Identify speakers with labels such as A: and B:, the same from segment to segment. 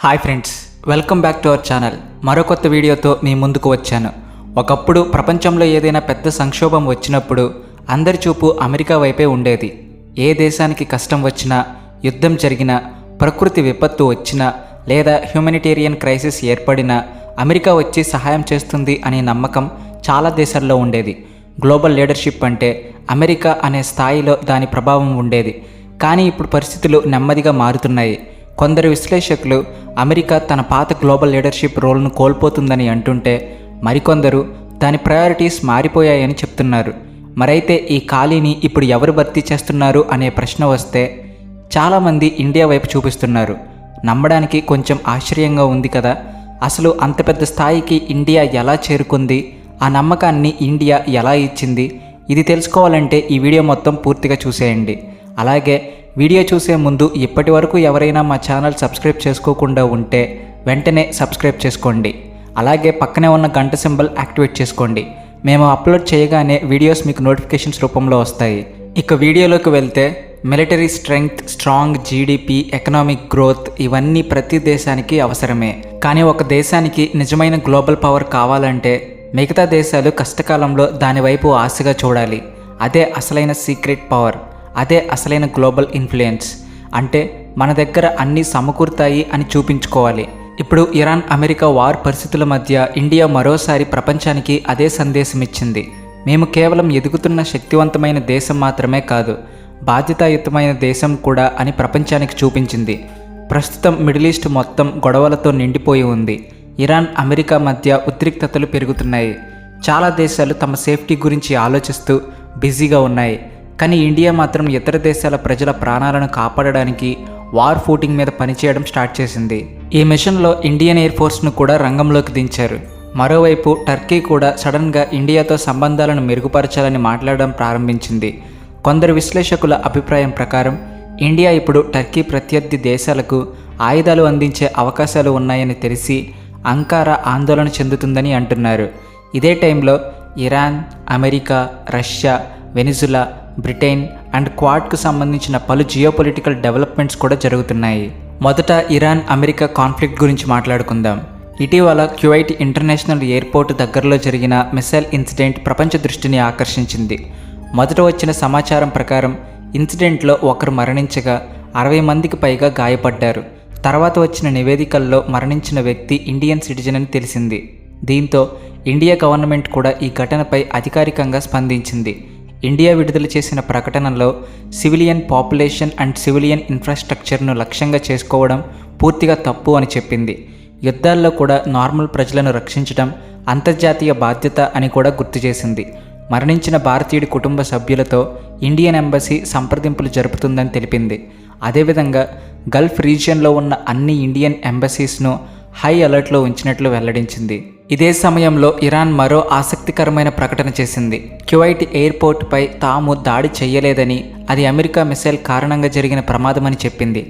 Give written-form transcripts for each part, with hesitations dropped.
A: Hi friends, welcome back to our channel. మరో కొత్త వీడియోతో మీ ముందుకు వచ్చాను. ఒకప్పుడు ప్రపంచంలో ఏదైనా పెద్ద సంక్షోభం వచ్చినప్పుడు అందరి చూపు అమెరికా వైపే ఉండేది. ఏ దేశానికి కష్టం వచ్చినా, యుద్ధం జరిగినా, ప్రకృతి విపత్తు వచ్చినా లేదా హ్యూమనిటేరియన్ క్రైసిస్ ఏర్పడినా అమెరికా వచ్చి సహాయం చేస్తుంది అనే నమ్మకం చాలా దేశాల్లో ఉండేది. గ్లోబల్ లీడర్షిప్ అంటే అమెరికా అనే స్థాయిలో దాని ప్రభావం ఉండేది. కానీ ఇప్పుడు పరిస్థితులు నెమ్మదిగా మారుతున్నాయి. కొందరు విశ్లేషకులు అమెరికా తన పాత గ్లోబల్ లీడర్షిప్ రోల్ను కోల్పోతుందని అంటుంటే, మరికొందరు దాని ప్రయారిటీస్ మారిపోయాయని చెప్తున్నారు. మరైతే ఈ ఖాళీని ఇప్పుడు ఎవరు భర్తీ చేస్తున్నారు అనే ప్రశ్న వస్తే చాలామంది ఇండియా వైపు చూపిస్తున్నారు. నమ్మడానికి కొంచెం ఆశ్చర్యంగా ఉంది కదా. అసలు అంత పెద్ద స్థాయికి ఇండియా ఎలా చేరుకుంది? ఆ నమ్మకాన్ని ఇండియా ఎలా ఇచ్చింది? ఇది తెలుసుకోవాలంటే ఈ వీడియో మొత్తం పూర్తిగా చూసేయండి. అలాగే వీడియో చూసే ముందు ఇప్పటి వరకు ఎవరైనా మా ఛానల్ సబ్స్క్రైబ్ చేసుకోకుండా ఉంటే వెంటనే సబ్స్క్రైబ్ చేసుకోండి. అలాగే పక్కనే ఉన్న గంట సింబల్ యాక్టివేట్ చేసుకోండి. మేము అప్లోడ్ చేయగానే వీడియోస్ మీకు నోటిఫికేషన్స్ రూపంలో వస్తాయి. ఇక వీడియోలోకి వెళ్తే, military strength, strong GDP, economic growth ఇవన్నీ ప్రతి దేశానికి అవసరమే. కానీ ఒక దేశానికి నిజమైన గ్లోబల్ పవర్ కావాలంటే మిగతా దేశాలు కష్టకాలంలో దానివైపు ఆశగా చూడాలి. అదే అసలైన సీక్రెట్ పవర్. అదే అసలైన గ్లోబల్ ఇన్ఫ్లుయెన్స్. అంటే మన దగ్గర అన్నీ సమకూరుతాయి అని చూపించుకోవాలి. ఇప్పుడు ఇరాన్ అమెరికా వార్ పరిస్థితుల మధ్య ఇండియా మరోసారి ప్రపంచానికి అదే సందేశం ఇచ్చింది. మేము కేవలం ఎదుగుతున్న శక్తివంతమైన దేశం మాత్రమే కాదు, బాధ్యతాయుతమైన దేశం కూడా అని ప్రపంచానికి చూపించింది. ప్రస్తుతం మిడిల్ ఈస్ట్ మొత్తం గొడవలతో నిండిపోయి ఉంది. ఇరాన్ అమెరికా మధ్య ఉద్రిక్తతలు పెరుగుతున్నాయి. చాలా దేశాలు తమ సేఫ్టీ గురించి ఆలోచిస్తూ బిజీగా ఉన్నాయి. కానీ ఇండియా మాత్రం ఇతర దేశాల ప్రజల ప్రాణాలను కాపాడడానికి వార్ ఫూటింగ్ మీద పనిచేయడం స్టార్ట్ చేసింది. ఈ మిషన్లో ఇండియన్ ఎయిర్ ఫోర్స్ను కూడా రంగంలోకి దించారు. మరోవైపు టర్కీ కూడా సడన్గా ఇండియాతో సంబంధాలను మెరుగుపరచాలని మాట్లాడడం ప్రారంభించింది. కొందరు విశ్లేషకుల అభిప్రాయం ప్రకారం ఇండియా ఇప్పుడు టర్కీ ప్రత్యర్థి దేశాలకు ఆయుధాలు అందించే అవకాశాలు ఉన్నాయని తెలిసి అంకారా ఆందోళన చెందుతుందని అంటున్నారు. ఇదే టైంలో Iran, America, Russia, Venezuela, Britain and క్వాడ్కు సంబంధించిన పలు జియోపొలిటికల్ డెవలప్మెంట్స్ కూడా జరుగుతున్నాయి. మొదట ఇరాన్ అమెరికా కాన్ఫ్లిక్ట్ గురించి మాట్లాడుకుందాం. ఇటీవల క్యువైట్ ఇంటర్నేషనల్ ఎయిర్పోర్ట్ దగ్గరలో జరిగిన మిసైల్ ఇన్సిడెంట్ ప్రపంచ దృష్టిని ఆకర్షించింది. మొదట వచ్చిన సమాచారం ప్రకారం ఇన్సిడెంట్లో ఒకరు మరణించగా 60 మందికి పైగా గాయపడ్డారు. తర్వాత వచ్చిన నివేదికల్లో మరణించిన వ్యక్తి ఇండియన్ సిటిజన్ అని తెలిసింది. దీంతో ఇండియా గవర్నమెంట్ కూడా ఈ ఘటనపై అధికారికంగా స్పందించింది. ఇండియా విడుదల చేసిన ప్రకటనలో సివిలియన్ పాపులేషన్ అండ్ సివిలియన్ ఇన్ఫ్రాస్ట్రక్చర్ను లక్ష్యంగా చేసుకోవడం పూర్తిగా తప్పు అని చెప్పింది. యుద్ధాల్లో కూడా నార్మల్ ప్రజలను రక్షించడం అంతర్జాతీయ బాధ్యత అని కూడా గుర్తు చేసింది. మరణించిన భారతీయుడి కుటుంబ సభ్యులతో ఇండియన్ ఎంబసీ సంప్రదింపులు జరుపుతుందని తెలిపింది. అదేవిధంగా గల్ఫ్ రీజియన్లో ఉన్న అన్ని ఇండియన్ ఎంబసీస్ను హై అలర్ట్లో ఉంచినట్లు వెల్లడించింది. ఇదే సమయంలో ఇరాన్ మరో ఆసక్తికరమైన ప్రకటన చేసింది. క్యువైట్ ఎయిర్పోర్ట్పై తాము దాడి చేయలేదని, అది అమెరికా మిసైల్ కారణంగా జరిగిన ప్రమాదమని చెప్పింది.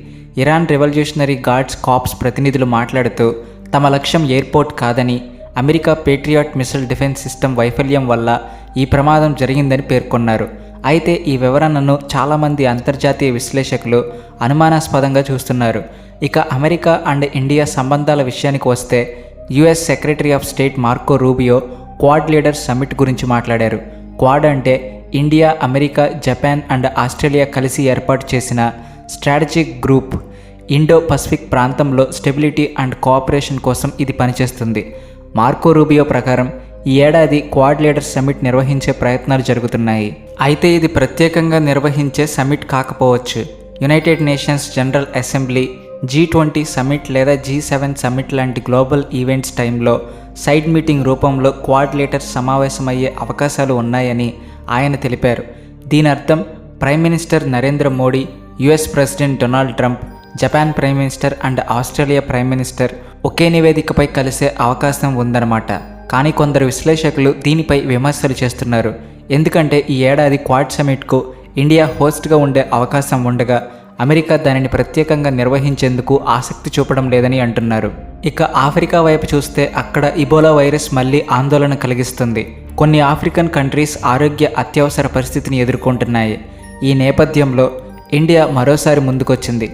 A: ఇరాన్ రెవల్యూషనరీ గార్డ్స్ కాప్స్ ప్రతినిధులు మాట్లాడుతూ తమ లక్ష్యం ఎయిర్పోర్ట్ కాదని, America Patriot missile defence system వైఫల్యం వల్ల ఈ ప్రమాదం జరిగిందని పేర్కొన్నారు. అయితే ఈ వివరణను చాలామంది అంతర్జాతీయ విశ్లేషకులు అనుమానాస్పదంగా చూస్తున్నారు. ఇక అమెరికా అండ్ ఇండియా సంబంధాల విషయానికి వస్తే, US secretary of state Marco Rubio quad leaders summit గురించి మాట్లాడారు. క్వాడ్ అంటే India, America, Japan and Australia కలిసి ఏర్పాటు చేసిన స్ట్రాటజిక్ గ్రూప్. ఇండో పసిఫిక్ ప్రాంతంలో స్టెబిలిటీ అండ్ కోఆపరేషన్ కోసం ఇది పనిచేస్తుంది. మార్కో రూబియో ప్రకారం ఈ ఏడాది క్వాడ్ లీడర్స్ సమ్మిట్ నిర్వహించే ప్రయత్నాలు జరుగుతున్నాయి. అయితే ఇది ప్రత్యేకంగా నిర్వహించే సమ్మిట్ కాకపోవచ్చు. United Nations General Assembly, G20 summit లేదా G7 సమ్మిట్ లాంటి గ్లోబల్ ఈవెంట్స్ టైంలో సైడ్ మీటింగ్ రూపంలో క్వాడ్ లీడర్స్ సమావేశమయ్యే అవకాశాలు ఉన్నాయని ఆయన తెలిపారు. దీని అర్థం prime minister Narendra Modi, US president Donald Trump, Japan prime minister and Australia prime minister ఒకే నివేదికపై కలిసే అవకాశం ఉందన్నమాట. కానీ కొందరు విశ్లేషకులు దీనిపై విమర్శలు చేస్తున్నారు. ఎందుకంటే ఈ ఏడాది క్వాడ్ సమ్మిట్కు ఇండియా హోస్ట్గా ఉండే అవకాశం ఉండగా అమెరికా దానిని ప్రత్యేకంగా నిర్వహించేందుకు ఆసక్తి చూపడం లేదని అంటున్నారు. ఇక ఆఫ్రికా వైపు చూస్తే అక్కడ ఇబోలా వైరస్ మళ్ళీ ఆందోళన కలిగిస్తుంది. కొన్ని ఆఫ్రికన్ కంట్రీస్ ఆరోగ్య అత్యవసర పరిస్థితిని ఎదుర్కొంటున్నాయి. ఈ నేపథ్యంలో ఇండియా మరోసారి ముందుకొచ్చింది.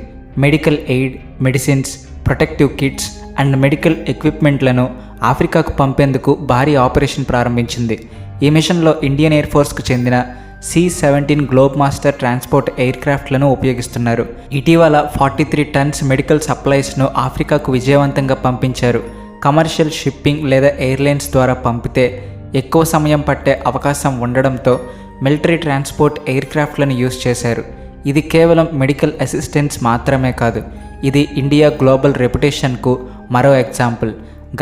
A: Medical aid, medicines, protective kits and medical ఎక్విప్మెంట్లను ఆఫ్రికాకు పంపేందుకు భారీ ఆపరేషన్ ప్రారంభించింది. ఈ మిషన్లో ఇండియన్ ఎయిర్ ఫోర్స్కు చెందిన C-17 Globemaster transport air క్రాఫ్ట్లను ఉపయోగిస్తున్నారు. ఇటీవల 43 టన్స్ మెడికల్ సప్లైస్ను ఆఫ్రికాకు విజయవంతంగా పంపించారు. కమర్షియల్ షిప్పింగ్ లేదా ఎయిర్లైన్స్ ద్వారా పంపితే ఎక్కువ సమయం పట్టే అవకాశం ఉండడంతో మిలిటరీ ట్రాన్స్పోర్ట్ ఎయిర్ క్రాఫ్ట్లను యూజ్ చేశారు. ఇది కేవలం మెడికల్ అసిస్టెన్స్ మాత్రమే కాదు, ఇది ఇండియా గ్లోబల్ రెప్యుటేషన్కు మరో ఎగ్జాంపుల్.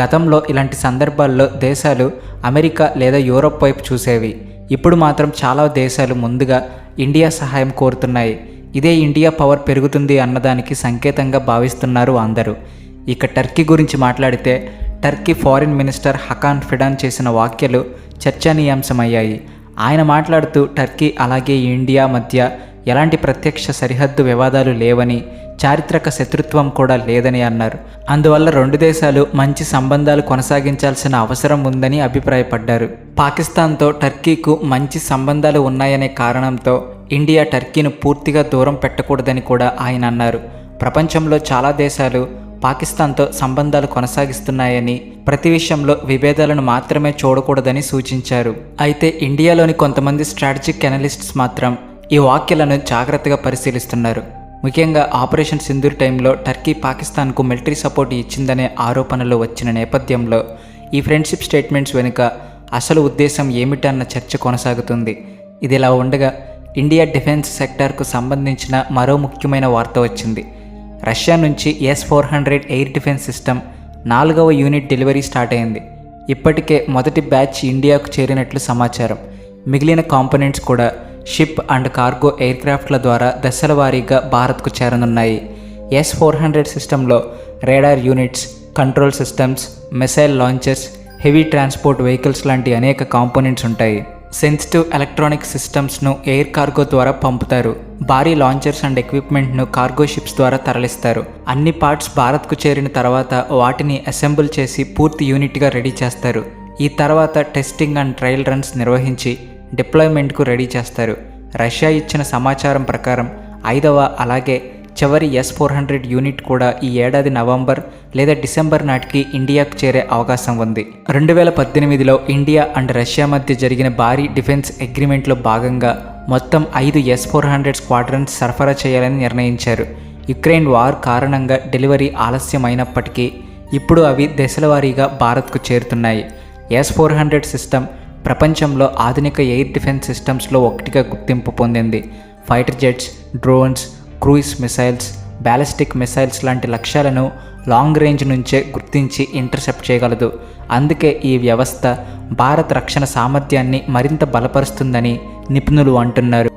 A: గతంలో ఇలాంటి సందర్భాల్లో దేశాలు అమెరికా లేదా యూరోప్ వైపు చూసేవి. ఇప్పుడు మాత్రం చాలా దేశాలు ముందుగా ఇండియా సహాయం కోరుతున్నాయి. ఇదే ఇండియా పవర్ పెరుగుతుంది అన్నదానికి సంకేతంగా భావిస్తున్నారు అందరూ. ఇక టర్కీ గురించి మాట్లాడితే టర్కీ ఫారిన్ మినిస్టర్ హకాన్ ఫిడాన్ చేసిన వ్యాఖ్యలు చర్చనీయాంశమయ్యాయి. ఆయన మాట్లాడుతూ టర్కీ అలాగే ఇండియా మధ్య ఎలాంటి ప్రత్యక్ష సరిహద్దు వివాదాలు లేవని, చారిత్రక శత్రుత్వం కూడా లేదని అన్నారు. అందువల్ల రెండు దేశాలు మంచి సంబంధాలు కొనసాగించాల్సిన అవసరం ఉందని అభిప్రాయపడ్డారు. పాకిస్తాన్తో టర్కీకు మంచి సంబంధాలు ఉన్నాయనే కారణంతో ఇండియా టర్కీని పూర్తిగా దూరం పెట్టకూడదని కూడా ఆయన అన్నారు. ప్రపంచంలో చాలా దేశాలు పాకిస్తాన్తో సంబంధాలు కొనసాగిస్తున్నాయని, ప్రతి విషయంలో విభేదాలను మాత్రమే చూడకూడదని సూచించారు. అయితే ఇండియాలోని కొంతమంది స్ట్రాటజిక్ అనలిస్ట్స్ మాత్రం ఈ వ్యాఖ్యలను జాగ్రత్తగా పరిశీలిస్తున్నారు. ముఖ్యంగా ఆపరేషన్ సింధూర్ టైంలో టర్కీ పాకిస్తాన్కు మిలిటరీ సపోర్ట్ ఇచ్చిందనే ఆరోపణలు వచ్చిన నేపథ్యంలో ఈ ఫ్రెండ్షిప్ స్టేట్మెంట్స్ వెనుక అసలు ఉద్దేశం ఏమిటన్న చర్చ కొనసాగుతుంది. ఇదిలా ఉండగా ఇండియా డిఫెన్స్ సెక్టార్కు సంబంధించిన మరో ముఖ్యమైన వార్త వచ్చింది. రష్యా నుంచి S-400 ఎయిర్ డిఫెన్స్ సిస్టమ్ 4వ యూనిట్ డెలివరీ స్టార్ట్ అయింది. ఇప్పటికే మొదటి బ్యాచ్ ఇండియాకు చేరినట్లు సమాచారం. మిగిలిన కాంపోనెంట్స్ కూడా షిప్ అండ్ కార్గో ఎయిర్ క్రాఫ్ట్ల ద్వారా దశల వారీగా భారత్కు చేరనున్నాయి. S-400 సిస్టంలో radar units, control systems, missile launchers, heavy transport vehicles లాంటి అనేక కాంపోనెంట్స్ ఉంటాయి. సెన్సిటివ్ ఎలక్ట్రానిక్ సిస్టమ్స్ను ఎయిర్ కార్గో ద్వారా పంపుతారు. భారీ లాంచర్స్ అండ్ ఎక్విప్మెంట్ను కార్గో షిప్స్ ద్వారా తరలిస్తారు. అన్ని పార్ట్స్ భారత్కు చేరిన తర్వాత వాటిని అసెంబుల్ చేసి పూర్తి యూనిట్గా రెడీ చేస్తారు. ఈ తర్వాత టెస్టింగ్ అండ్ ట్రయల్ రన్స్ నిర్వహించి డిప్లాయ్మెంట్కు రెడీ చేస్తారు. రష్యా ఇచ్చిన సమాచారం ప్రకారం 5వ అలాగే చివరి S-400 యూనిట్ కూడా ఈ ఏడాది నవంబర్ లేదా డిసెంబర్ నాటికి ఇండియాకు చేరే అవకాశం ఉంది. 2018లో ఇండియా అండ్ రష్యా మధ్య జరిగిన భారీ డిఫెన్స్ అగ్రిమెంట్లో భాగంగా మొత్తం 5 S-400 స్క్వాడ్రన్స్ సరఫరా చేయాలని నిర్ణయించారు. యుక్రెయిన్ వార్ కారణంగా డెలివరీ ఆలస్యమైనప్పటికీ ఇప్పుడు అవి దశల వారీగా భారత్కు చేరుతున్నాయి. S-400 సిస్టమ్ ప్రపంచంలో ఆధునిక ఎయిర్ డిఫెన్స్ సిస్టమ్స్లో ఒకటిగా గుర్తింపు పొందింది. Fighter jets, drones, cruise missiles, ballistic missiles లాంటి లక్ష్యాలను లాంగ్ రేంజ్ నుంచే గుర్తించి ఇంటర్సెప్ట్ చేయగలదు. అందుకే ఈ వ్యవస్థ భారత రక్షణ సామర్థ్యాన్ని మరింత బలపరుస్తుందని నిపుణులు అంటున్నారు.